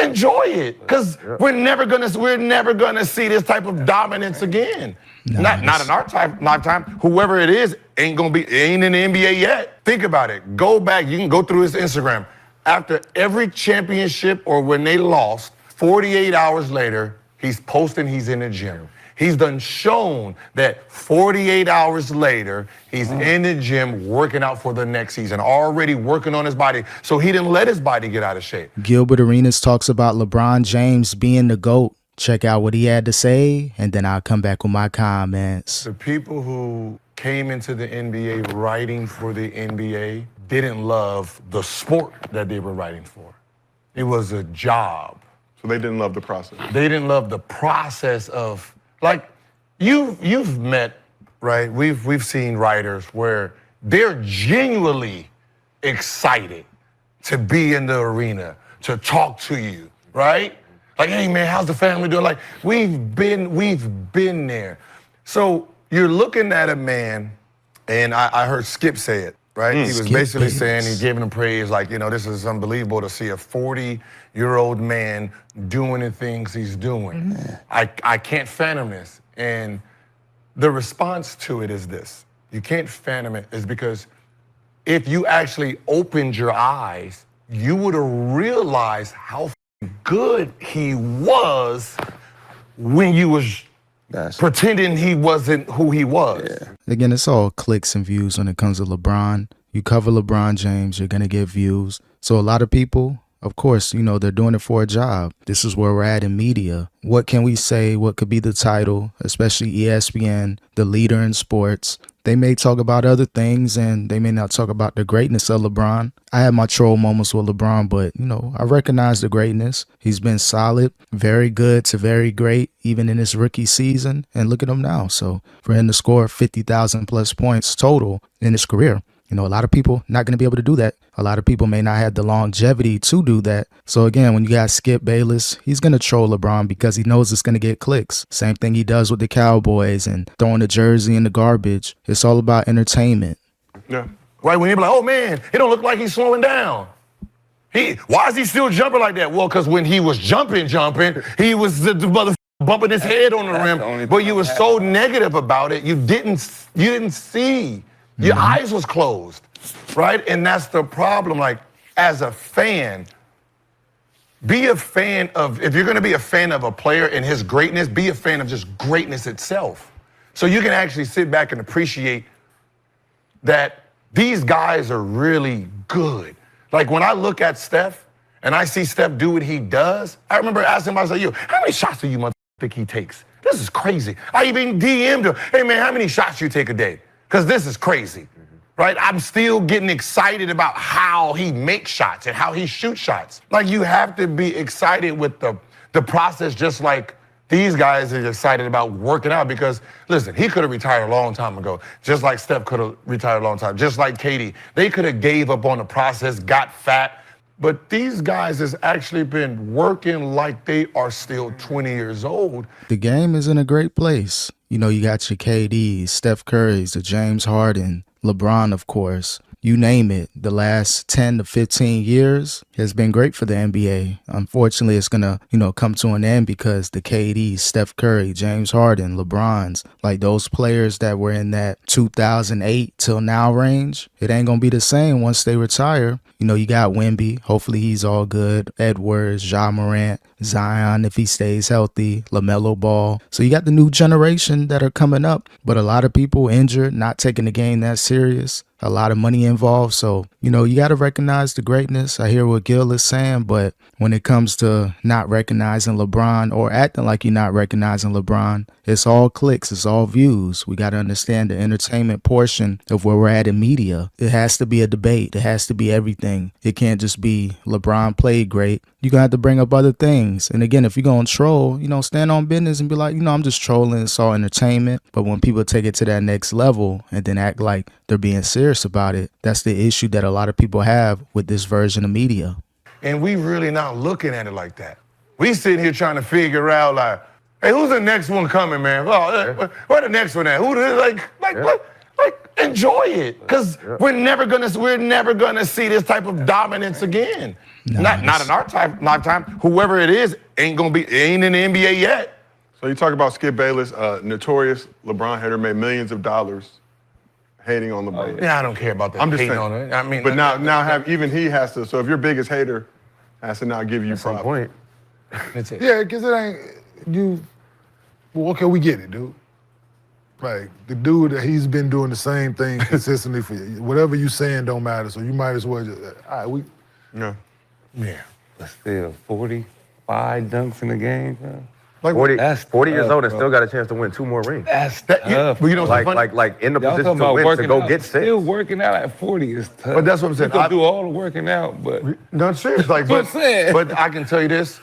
enjoy it, because we're never gonna see this type of dominance again. Not in our lifetime. Whoever it is ain't in the NBA yet. Think about it. Go back. You can go through his Instagram. After every championship or when they lost, 48 hours later, he's posting he's in the gym. He's done shown that 48 hours later, he's in the gym working out for the next season, already working on his body. So he didn't let his body get out of shape. Gilbert Arenas talks about LeBron James being the GOAT. Check out what he had to say, and then I'll come back with my comments. The people who came into the NBA writing for the NBA didn't love the sport that they were writing for. It was a job. So they didn't love the process. They didn't love the process of, like, you've met, right? We've seen writers where they're genuinely excited to be in the arena, to talk to you, right? Like, hey man, how's the family doing? Like, we've been there. So you're looking at a man, and I heard Skip say it, right? He was basically saying, he gave him praise, like, you know, this is unbelievable to see a 40-year-old man doing the things he's doing. I can't fathom this. And the response to it is this. You can't fathom it is because if you actually opened your eyes, you would have realized how good he was when you was pretending he wasn't who he was. Yeah. Again, it's all clicks and views when it comes to LeBron. You cover LeBron James, you're going to get views. So a lot of people, of course, you know, they're doing it for a job. This is where we're at in media. What can we say? What could be the title, especially ESPN, the leader in sports? They may talk about other things and they may not talk about the greatness of LeBron. I had my troll moments with LeBron, but, you know, I recognize the greatness. He's been solid, very good to very great, even in his rookie season. And look at him now. So for him to score 50,000 plus points total in his career, you know, a lot of people not going to be able to do that. A lot of people may not have the longevity to do that. So again, when you got Skip Bayless, he's going to troll LeBron because he knows it's going to get clicks. Same thing he does with the Cowboys and throwing the jersey in the garbage. It's all about entertainment. Yeah. Right, when you're like, oh man, it don't look like he's slowing down. Why is he still jumping like that? Well, because when he was jumping, he was the mother bumping his head on the rim. But you were so negative about it, you didn't see. Your eyes was closed, right? And that's the problem. Like, as a fan, be a fan of, if you're gonna be a fan of a player and his greatness, be a fan of just greatness itself. So you can actually sit back and appreciate that these guys are really good. Like, when I look at Steph and I see Steph do what he does, I remember asking myself, yo, how many shots do you think he takes? This is crazy. I even DM'd him, hey man, how many shots you take a day? Because this is crazy, right? I'm still getting excited about how he makes shots and how he shoots shots. Like, you have to be excited with the process, just like these guys are excited about working out. Because, listen, he could have retired a long time ago, just like Steph could have retired a long time, just like KD. They could have gave up on the process, got fat. But these guys has actually been working like they are still 20 years old. The game is in a great place. You know, you got your KDs, Steph Curry's, the James Harden, LeBron, of course. You name it. The last 10 to 15 years has been great for the NBA. Unfortunately, it's going to, you know, come to an end because the KDs, Steph Curry, James Harden, LeBron's, like those players that were in that 2008 till now range, it ain't going to be the same once they retire. You know, you got Wemby. Hopefully he's all good. Edwards, Ja Morant, Zion, if he stays healthy, LaMelo Ball. So you got the new generation that are coming up, but a lot of people injured, not taking the game that serious. A lot of money involved. So, you know, you got to recognize the greatness. I hear what Gil is saying, but when it comes to not recognizing LeBron or acting like you're not recognizing LeBron, it's all clicks, it's all views. We got to understand the entertainment portion of where we're at in media. It has to be a debate. It has to be everything. It can't just be LeBron played great. You're going to have to bring up other things. And again, if you're going to troll, you know, stand on business and be like, you know, I'm just trolling. It's all entertainment. But when people take it to that next level and then act like they're being serious about it, that's the issue that a lot of people have with this version of media. And we really not looking at it like that. We sitting here trying to figure out, like, hey, who's the next one coming, man? Oh, where the next one at? Who enjoy it, because we're never gonna see this type of dominance again. Not in our lifetime. Whoever it is ain't in the NBA yet. So you talk about Skip Bayless, notorious LeBron hater, made millions of dollars hating on LeBron. Yeah, I don't care about that. I'm just hating saying. on it. I mean, but now even he has to. So if your biggest hater has to now give you props. Point. That's it. Yeah, because it ain't you. Well, okay, we get it, dude. Like the dude that he's been doing the same thing consistently for you. Whatever you saying don't matter. So you might as well just all right. Yeah. But still, 45 dunks in the game, bro. Like 40 years old and still got a chance to win 2 more rings. That's tough. But you know, like in the position to win, to go get 6. Still working out at 40 is tough. But that's what I'm saying. You can do all the working out, but no, serious. Like, That's what I'm saying. but I can tell you this: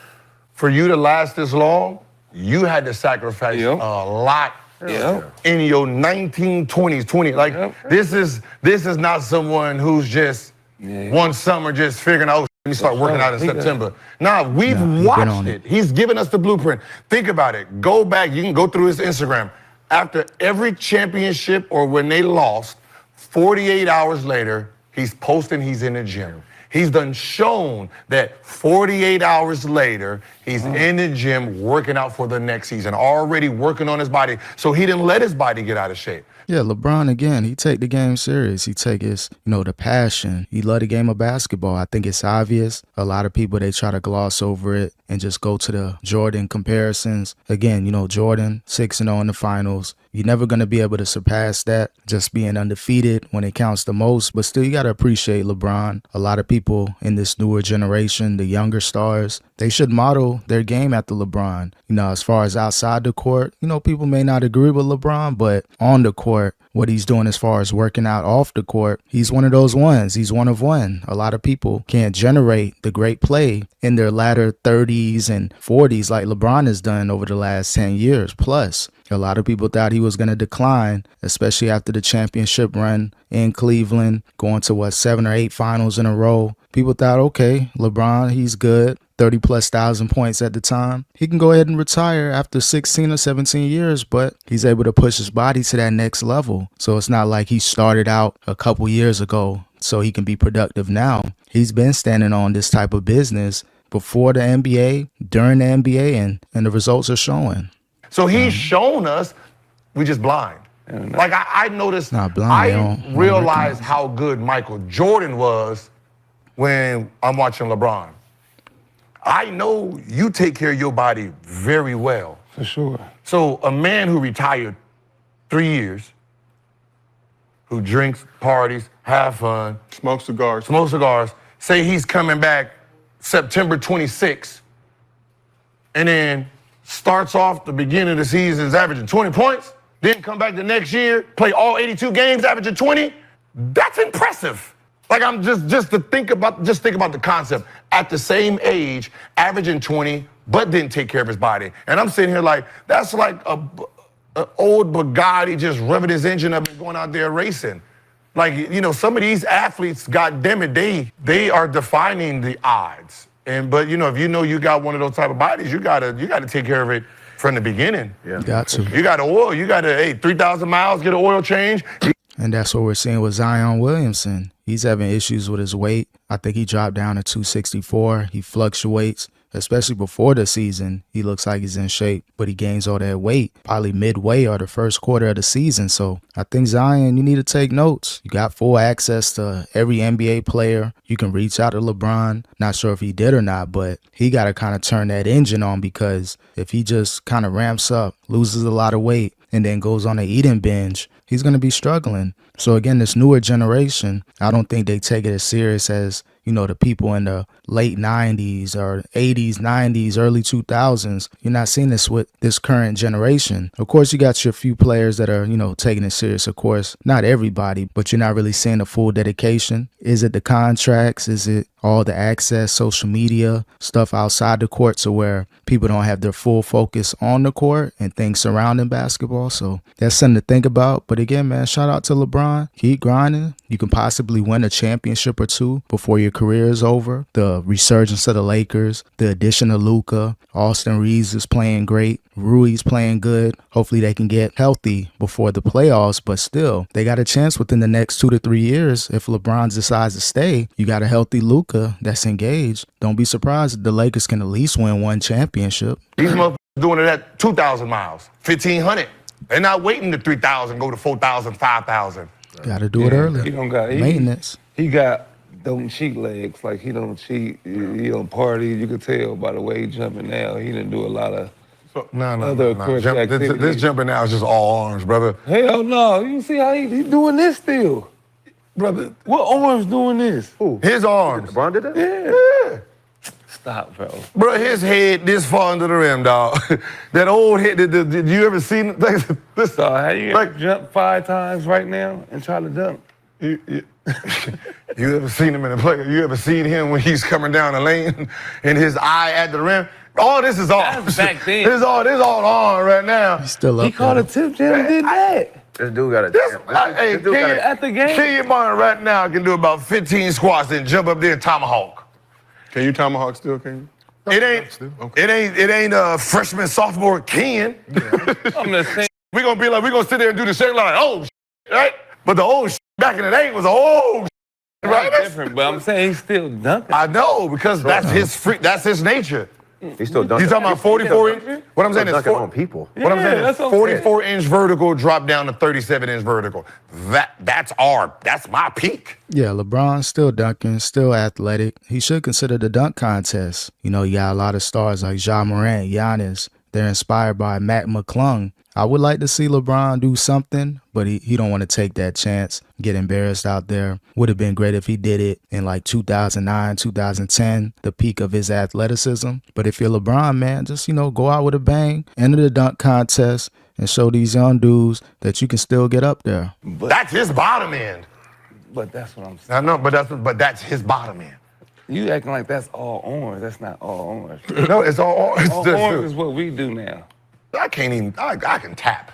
for you to last this long, you had to sacrifice a lot in your 1920s, 20. Like this is not someone who's just one summer just figuring out. Let me start working out in September. Nah, we've watched it. He's given us the blueprint. Think about it. Go back. You can go through his Instagram. After every championship or when they lost, 48 hours later, he's posting he's in the gym. He's done shown that 48 hours later, he's in the gym working out for the next season, already working on his body. So he didn't let his body get out of shape. Yeah, LeBron, again, he take the game serious. He take his, the passion. He love the game of basketball. I think it's obvious. A lot of people, they try to gloss over it and just go to the Jordan comparisons. Again, Jordan, 6-0 in the finals. You're never going to be able to surpass that, just being undefeated when it counts the most. But still, you got to appreciate LeBron. A lot of people in this newer generation, the younger stars, they should model their game after LeBron. As far as outside the court, people may not agree with LeBron, but on the court, what he's doing as far as working out off the court, he's one of those ones. He's one of one. A lot of people can't generate the great play in their latter 30s and 40s like LeBron has done over the last 10 years plus. A lot of people thought he was going to decline, especially after the championship run in Cleveland, going to 7 or 8 finals in a row. People thought, okay, LeBron, he's good. 30+ thousand points at the time. He can go ahead and retire after 16 or 17 years, but he's able to push his body to that next level. So it's not like he started out a couple years ago so he can be productive now. He's been standing on this type of business before the NBA, during the NBA, and the results are showing. So he's shown us, we just blind. Like I noticed, Not blind, I realized how good Michael Jordan was when I'm watching LeBron. I know you take care of your body very well. for sure. So a man who retired 3 years, who drinks, parties, have fun, Smoke cigars. say he's coming back September 26th, and then starts off the beginning of the season is averaging 20 points, then come back the next year, play all 82 games, averaging 20. That's impressive. Like I'm just think about the concept. At the same age, averaging 20, but didn't take care of his body. And I'm sitting here like, that's like an old Bugatti just revving his engine up and going out there racing. Like, some of these athletes, goddamn it, they are defining the odds. But if you got one of those type of bodies, you gotta take care of it from the beginning. Yeah. You got to. You got oil. You got to 3,000 miles, get an oil change. And that's what we're seeing with Zion Williamson. He's having issues with his weight. I think he dropped down to 264. He fluctuates, especially before the season. He looks like he's in shape, but he gains all that weight probably midway or the first quarter of the season. So I think Zion, you need to take notes. You got full access to every NBA player. You can reach out to LeBron. Not sure if he did or not, but he got to kind of turn that engine on, because if he just kind of ramps up, loses a lot of weight, and then goes on an eating binge, he's going to be struggling. So again, this newer generation, I don't think they take it as serious as, the people in the late 90s or 80s, 90s, early 2000s. You're not seeing this with this current generation. Of course, you got your few players that are, taking it serious. Of course, not everybody, but you're not really seeing the full dedication. Is it the contracts? Is it all the access, social media, stuff outside the court, to where people don't have their full focus on the court and things surrounding basketball? So that's something to think about. But again, man, shout out to LeBron. Keep grinding. You can possibly win a championship or two before your career is over. The resurgence of the Lakers, the addition of Luka, Austin Reeves is playing great. Rui's playing good. Hopefully they can get healthy before the playoffs, but still, they got a chance within the next 2 to 3 years. If LeBron decides to stay, you got a healthy Luka. Luka that's engaged, don't be surprised if the Lakers can at least win one championship. These motherfuckers doing it at 2,000 miles, 1,500. They're not waiting to 3,000, go to 4,000, 5,000. Got to do it early. He don't got Maintenance. He got don't cheat legs. Like he don't cheat. He don't party. You can tell by the way he jumping now. He didn't do a lot of other court activities. This jumping now is just all arms, brother. Hell no. You see how he doing this still? Brother, What arms doing this? Who? his arms. LeBron did that? Yeah. Stop, bro. Bro, his head this far under the rim, dog. That old head, did you ever see this? So how you jump 5 times right now and try to dunk? You ever seen him in the play? You ever seen him when he's coming down the lane and his eye at the rim? All this is arms. That's back then. This is all arm right now. He's still up He caught there. a tip jam and did that. This dude got a Hey, this dude got At the game. Kenyon Martin right now can do about 15 squats and jump up there and tomahawk. Can you tomahawk still, can you? It ain't freshman, sophomore Ken. I'm just saying. We gonna sit there and do the same like, oh, right? But the old back in the day was old, right? That's different, but I'm saying he's still dunking. I know, because that's his nature. He's still dunking. You talking about 44 inch? What I'm saying is dunking on people. What I'm saying that's is what I'm saying. 44-inch vertical drop down to 37-inch vertical. That's my peak. Yeah, LeBron still dunking, still athletic. He should consider the dunk contest. You know, you got a lot of stars like Ja Morant, Giannis. They're inspired by Matt McClung. I would like to see LeBron do something, but he don't want to take that chance, get embarrassed out there. Would have been great if he did it in like 2009, 2010, the peak of his athleticism. But if you're LeBron, man, just, go out with a bang, enter the dunk contest, and show these young dudes that you can still get up there. That's his bottom end. But that's what I'm saying. I know, but that's his bottom end. You acting like that's all orange. That's not all orange. No, it's all All orange is what we do now. I can't even. I can tap.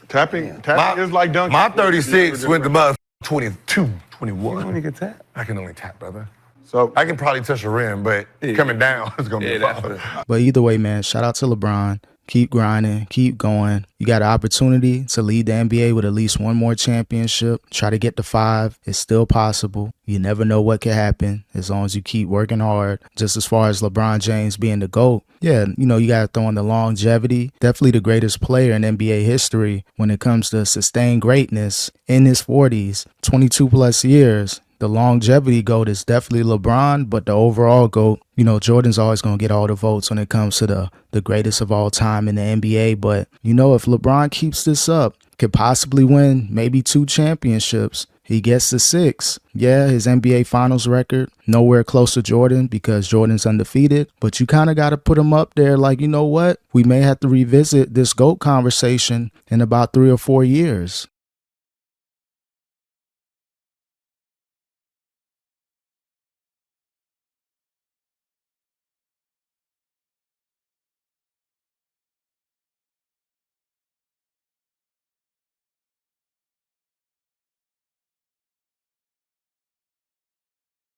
Tapping is like dunking. My 36 went to about 22, 21. You can tap. I can only tap, brother. So I can probably touch the rim, but coming down is gonna be a problem. But either way, man, shout out to LeBron. Keep grinding, keep going. You got an opportunity to lead the NBA with at least one more championship. Try to get to 5. It's still possible. You never know what can happen as long as you keep working hard. Just as far as LeBron James being the GOAT, yeah, you got to throw in the longevity. Definitely the greatest player in NBA history when it comes to sustained greatness in his 40s, 22 plus years. The longevity GOAT is definitely LeBron, but the overall GOAT, Jordan's always going to get all the votes when it comes to the greatest of all time in the NBA. But, if LeBron keeps this up, could possibly win maybe 2 championships. He gets to 6. Yeah, his NBA Finals record, nowhere close to Jordan because Jordan's undefeated. But you kind of got to put him up there like, you know what? We may have to revisit this GOAT conversation in about 3 or 4 years.